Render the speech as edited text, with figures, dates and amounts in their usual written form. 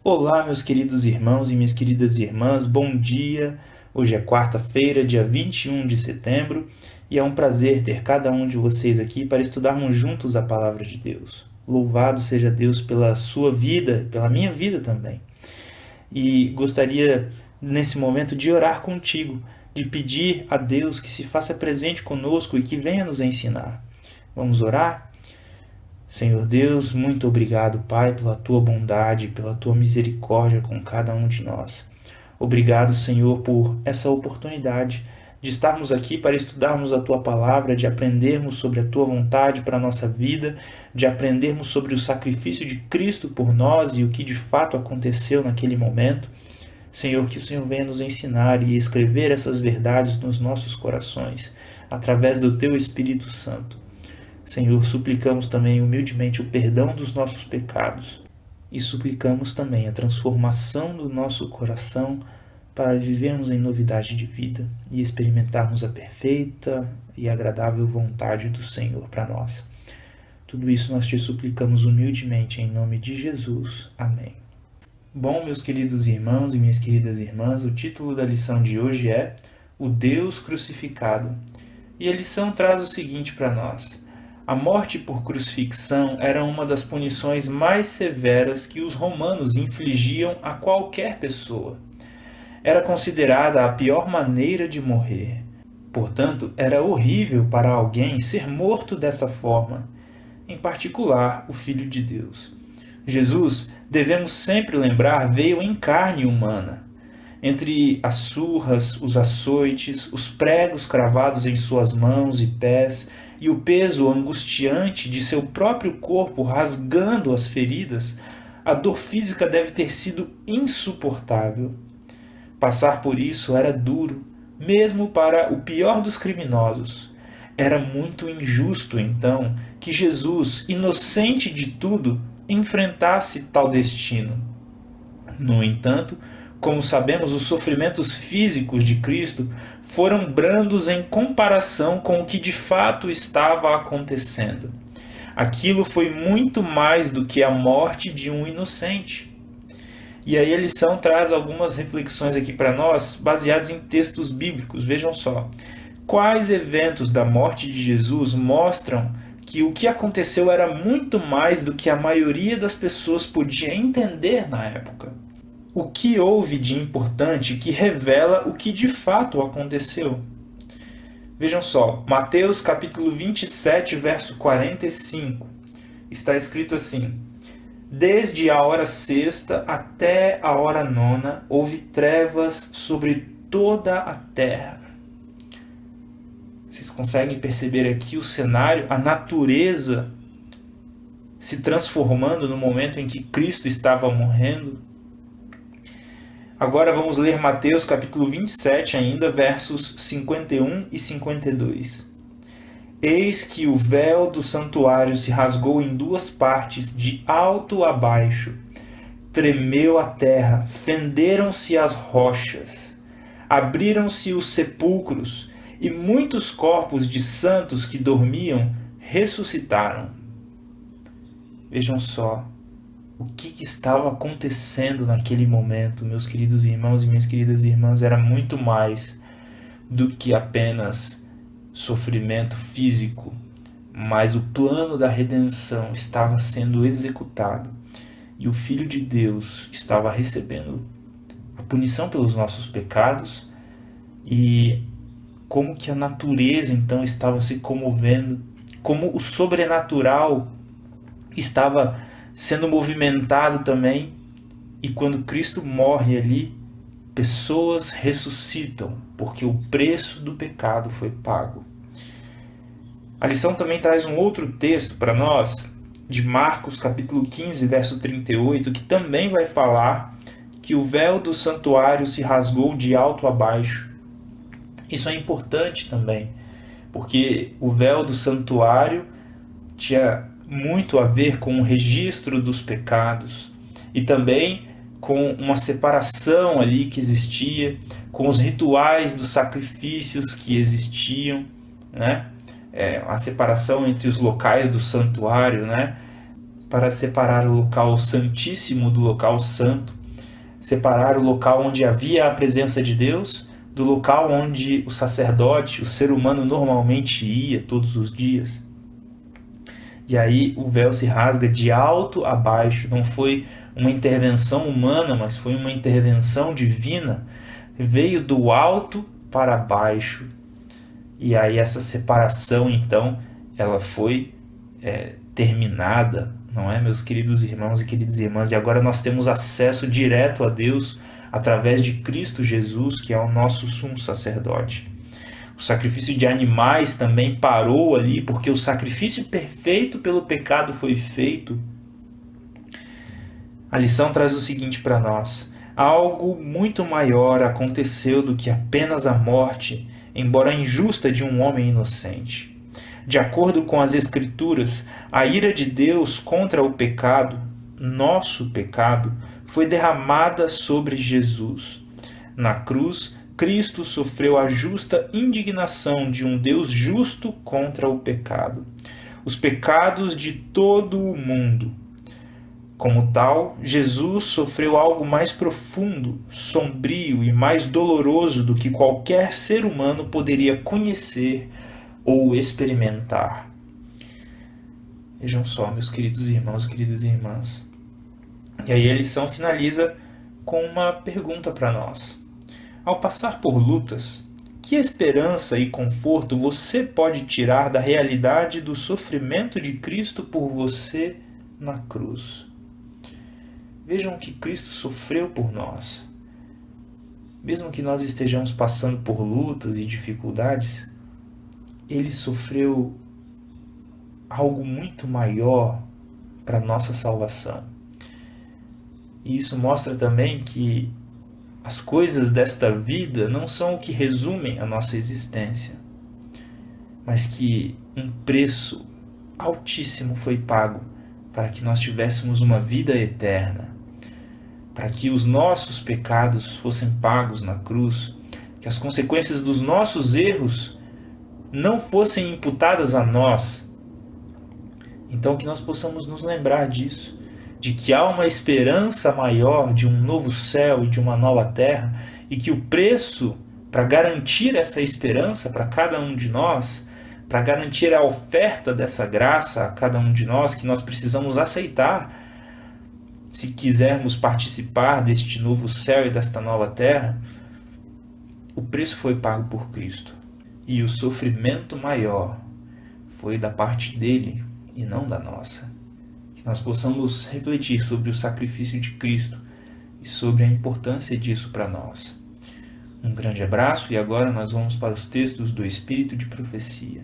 Olá, meus queridos irmãos e minhas queridas irmãs, bom dia. Hoje é quarta-feira, dia 21 de setembro, e é um prazer ter cada um de vocês aqui para estudarmos juntos a palavra de Deus. Louvado seja Deus pela sua vida, pela minha vida também. E gostaria, nesse momento, de orar contigo, de pedir a Deus que se faça presente conosco e que venha nos ensinar. Vamos orar? Senhor Deus, muito obrigado, Pai, pela tua bondade, pela tua misericórdia com cada um de nós. Obrigado, Senhor, por essa oportunidade de estarmos aqui para estudarmos a tua palavra, de aprendermos sobre a tua vontade para a nossa vida, de aprendermos sobre o sacrifício de Cristo por nós e o que de fato aconteceu naquele momento. Senhor, que o Senhor venha nos ensinar e escrever essas verdades nos nossos corações, através do teu Espírito Santo. Senhor, suplicamos também humildemente o perdão dos nossos pecados e suplicamos também a transformação do nosso coração para vivermos em novidade de vida e experimentarmos a perfeita e agradável vontade do Senhor para nós. Tudo isso nós te suplicamos humildemente em nome de Jesus. Amém. Bom, meus queridos irmãos e minhas queridas irmãs, o título da lição de hoje é O Deus Crucificado. E a lição traz o seguinte para nós: a morte por crucifixão era uma das punições mais severas que os romanos infligiam a qualquer pessoa. Era considerada a pior maneira de morrer. Portanto, era horrível para alguém ser morto dessa forma, em particular o Filho de Deus. Jesus, devemos sempre lembrar, veio em carne humana. Entre as surras, os açoites, os pregos cravados em suas mãos e pés e o peso angustiante de seu próprio corpo rasgando as feridas, a dor física deve ter sido insuportável. Passar por isso era duro, mesmo para o pior dos criminosos. Era muito injusto, então, que Jesus, inocente de tudo, enfrentasse tal destino. No entanto, como sabemos, os sofrimentos físicos de Cristo foram brandos em comparação com o que de fato estava acontecendo. Aquilo foi muito mais do que a morte de um inocente. E aí a lição traz algumas reflexões aqui para nós, baseadas em textos bíblicos. Vejam só. Quais eventos da morte de Jesus mostram que o que aconteceu era muito mais do que a maioria das pessoas podia entender na época? O que houve de importante que revela o que de fato aconteceu? Vejam só, Mateus capítulo 27, verso 45, está escrito assim: Desde a hora sexta até a hora nona, houve trevas sobre toda a terra. Vocês conseguem perceber aqui o cenário, a natureza se transformando no momento em que Cristo estava morrendo? Agora vamos ler Mateus capítulo 27 ainda, versos 51 e 52. Eis que o véu do santuário se rasgou em duas partes, de alto a baixo. Tremeu a terra, fenderam-se as rochas, abriram-se os sepulcros, e muitos corpos de santos que dormiam ressuscitaram. Vejam só o que estava acontecendo naquele momento, meus queridos irmãos e minhas queridas irmãs. Era muito mais do que apenas sofrimento físico, mas o plano da redenção estava sendo executado e o Filho de Deus estava recebendo a punição pelos nossos pecados, e como que a natureza então estava se comovendo, como o sobrenatural estava sendo movimentado também, e quando Cristo morre ali, pessoas ressuscitam, porque o preço do pecado foi pago. A lição também traz um outro texto para nós, de Marcos capítulo 15, verso 38, que também vai falar que o véu do santuário se rasgou de alto a baixo. Isso é importante também, porque o véu do santuário tinha muito a ver com o registro dos pecados e também com uma separação ali que existia, com os rituais dos sacrifícios que existiam, né? A separação entre os locais do santuário, né? para separar o local santíssimo do local santo, separar o local onde havia a presença de Deus do local onde o sacerdote, o ser humano, normalmente ia todos os dias. E aí o véu se rasga de alto a baixo. Não foi uma intervenção humana, mas foi uma intervenção divina. Veio do alto para baixo. E aí essa separação, então, ela foi terminada, não é, meus queridos irmãos e queridas irmãs? E agora nós temos acesso direto a Deus através de Cristo Jesus, que é o nosso sumo sacerdote. O sacrifício de animais também parou ali, porque o sacrifício perfeito pelo pecado foi feito. A lição traz o seguinte para nós: algo muito maior aconteceu do que apenas a morte, embora injusta, de um homem inocente. De acordo com as Escrituras, a ira de Deus contra o pecado, nosso pecado, foi derramada sobre Jesus. Na cruz, Cristo sofreu a justa indignação de um Deus justo contra o pecado, os pecados de todo o mundo. Como tal, Jesus sofreu algo mais profundo, sombrio e mais doloroso do que qualquer ser humano poderia conhecer ou experimentar. Vejam só, meus queridos irmãos e queridas irmãs. E aí a lição finaliza com uma pergunta para nós. Ao passar por lutas, que esperança e conforto você pode tirar da realidade do sofrimento de Cristo por você na cruz? Vejam que Cristo sofreu por nós. Mesmo que nós estejamos passando por lutas e dificuldades, Ele sofreu algo muito maior para a nossa salvação. E isso mostra também que as coisas desta vida não são o que resumem a nossa existência, mas que um preço altíssimo foi pago para que nós tivéssemos uma vida eterna, para que os nossos pecados fossem pagos na cruz, que as consequências dos nossos erros não fossem imputadas a nós. Então que nós possamos nos lembrar disso, de que há uma esperança maior de um novo céu e de uma nova terra, e que o preço para garantir essa esperança para cada um de nós, para garantir a oferta dessa graça a cada um de nós, que nós precisamos aceitar se quisermos participar deste novo céu e desta nova terra, o preço foi pago por Cristo. E o sofrimento maior foi da parte dele e não da nossa. Que nós possamos refletir sobre o sacrifício de Cristo e sobre a importância disso para nós. Um grande abraço e agora nós vamos para os textos do Espírito de Profecia.